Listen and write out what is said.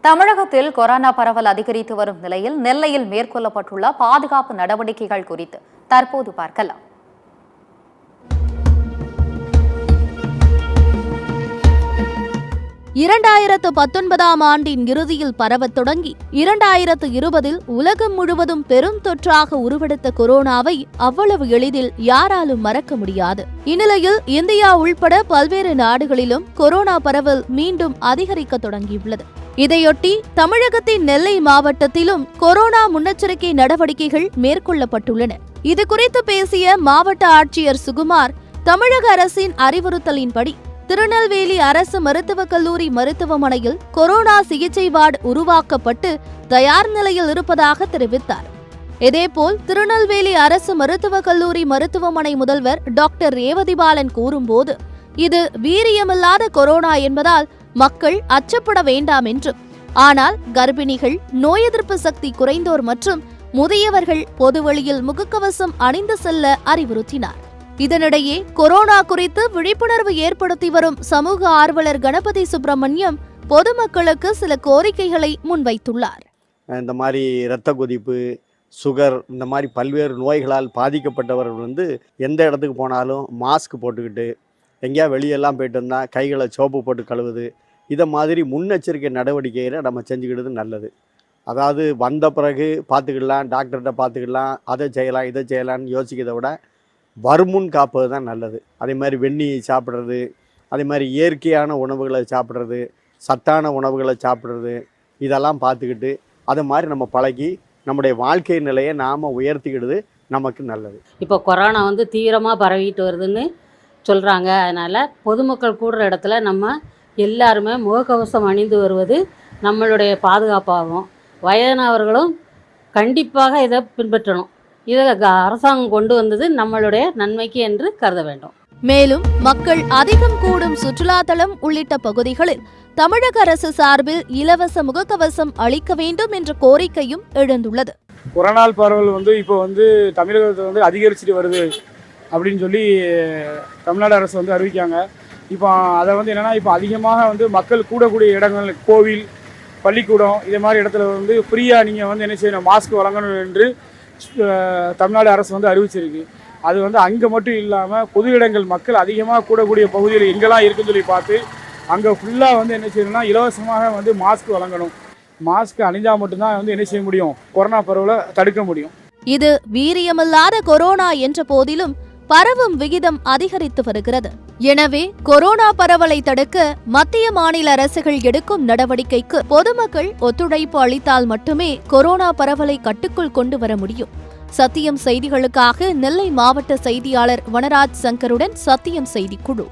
தமிழகத்தில் கொரோனா பரவல் அதிகரித்து வரும் நிலையில் நெல்லையில் மேற்கொள்ளப்பட்டுள்ள பாதுகாப்பு நடவடிக்கைகள் குறித்து தற்போது பார்க்கலாம். ஆண்டின் இறுதியில் பரவத் தொடங்கி 2020 உலகம் முழுவதும் பெரும் தொற்றாக உருவெடுத்த கொரோனாவை அவ்வளவு எளிதில் யாராலும் மறக்க முடியாது. இந்நிலையில் இந்தியா உள்பட பல்வேறு நாடுகளிலும் கொரோனா பரவல் மீண்டும் அதிகரிக்க தொடங்கியுள்ளது. இதையொட்டி தமிழகத்தின் நெல்லை மாவட்டத்திலும் கொரோனா முன்னெச்சரிக்கை நடவடிக்கைகள் மேற்கொள்ளப்பட்டுள்ளன. இதுகுறித்து பேசிய மாவட்ட ஆட்சியர் சுகுமார், தமிழக அரசின் அறிவுறுத்தலின்படி திருநெல்வேலி அரசு மருத்துவக் கல்லூரி மருத்துவமனையில் கொரோனா சிகிச்சை வார்டு உருவாக்கப்பட்டு தயார் நிலையில் இருப்பதாக தெரிவித்தார். இதேபோல் திருநெல்வேலி அரசு மருத்துவக் கல்லூரி மருத்துவமனை முதல்வர் டாக்டர் ரேவதிபாலன் கூறும்போது, இது வீரியமில்லாத கொரோனா என்பதால் மக்கள் அச்சப்பட வேண்டாம் என்றும், ஆனால் கர்ப்பிணிகள், நோய் எதிர்ப்பு சக்தி குறைந்தோர் மற்றும் முதியவர்கள் பொதுவெளியில் முகக்கவசம் அணிந்து செல்ல அறிவுறுத்தினார். இதனிடையே கொரோனா குறித்து விழிப்புணர்வு ஏற்படுத்தி வரும் சமூக ஆர்வலர் கணபதி சுப்பிரமணியம் பொதுமக்களுக்கு சில கோரிக்கைகளை முன்வைத்துள்ளார். இந்த மாதிரி இரத்த கொதிப்பு, சுகர், இந்த மாதிரி பல்வேறு நோய்களால் பாதிக்கப்பட்டவர்கள் எந்த இடத்துக்கு போனாலும் மாஸ்க் போட்டுக்கிட்டு, எங்கேயா வெளியெல்லாம் போயிட்டு வந்தால் கைகளை சோப்பு போட்டு கழுவுது, இதை மாதிரி முன்னெச்சரிக்கை நடவடிக்கைகளை நம்ம செஞ்சுக்கிட்டது நல்லது. அதாவது வந்த பிறகு பார்த்துக்கிடலாம், டாக்டர்கிட்ட பார்த்துக்கிடலாம், அதை செய்யலாம் இதை செய்யலான்னு யோசிக்கிறத விட வருமுன் காப்பது தான் நல்லது. அதே மாதிரி வெந்நீர் சாப்பிட்றது, அதே மாதிரி இயற்கையான உணவுகளை சாப்பிட்றது, சத்தான உணவுகளை சாப்பிட்றது, இதெல்லாம் பார்த்துக்கிட்டு அது மாதிரி நம்ம பழகி நம்முடைய வாழ்க்கை நிலையை நாம் உயர்த்திக்கிடுது நமக்கு நல்லது. இப்போ கொரோனா தீவிரமாக பரவிட்டு வருதுன்னு சொல்கிறாங்க. அதனால் பொதுமக்கள் கூடுற இடத்துல நம்ம எல்லாருமே முகக்கவசம் அணிந்து வருவது நம்மளுடைய பாதுகாப்பாகும். வயதானவர்களும் கண்டிப்பாக இதை பின்பற்றணும். இதை அரசாங்கம் கொண்டு வந்தது நம்மளுடைய நன்மைக்கு என்று கருத வேண்டும். மேலும் மக்கள் அதிகம் கூடும் சுற்றுலாத்தலம் உள்ளிட்ட பகுதிகளில் தமிழக அரசு சார்பில் இலவச முகக்கவசம் அளிக்க வேண்டும் என்ற கோரிக்கையும் எழுந்துள்ளது. கொரோனா பரவல் இப்போ தமிழகத்தில் அதிகரிச்சுட்டு வருது அப்படின்னு சொல்லி தமிழ்நாடு அரசு அறிவிக்காங்க. இப்போ அதை என்னன்னா, இப்போ அதிகமாக மக்கள் கூடக்கூடிய இடங்கள், கோவில், பள்ளிக்கூடம், இதே மாதிரி இடத்துல ஃப்ரீயாக நீங்கள் என்ன செய்யணும், மாஸ்க் வழங்கணும் என்று தமிழ்நாடு அரசு அறிவிச்சிருக்கு. அது அங்கே மட்டும் இல்லாமல் பொது இடங்கள், மக்கள் அதிகமாக கூடக்கூடிய பகுதியில் எங்கெல்லாம் இருக்குன்னு சொல்லி பார்த்து அங்கே ஃபுல்லாக என்ன செய்யணும்னா இலவசமாக மாஸ்க் வழங்கணும். மாஸ்க் அணிஞ்சால் மட்டும்தான் என்ன செய்ய முடியும், கொரோனா பரவலை தடுக்க முடியும். இது வீரியமில்லாத கொரோனா என்ற போதிலும் பரவும் விகிதம் அதிகரித்து வருகிறது. எனவே கொரோனா பரவலை தடுக்க மத்திய மாநில அரசுகள் எடுக்கும் நடவடிக்கைக்கு பொதுமக்கள் ஒத்துழைப்பு அளித்தால் மட்டுமே கொரோனா பரவலை கட்டுக்குள் கொண்டு வர முடியும். சத்தியம் செய்திகளுக்காக நெல்லை மாவட்ட செய்தியாளர் வனராஜ் சங்கருடன் சத்தியம் செய்திக்குழு.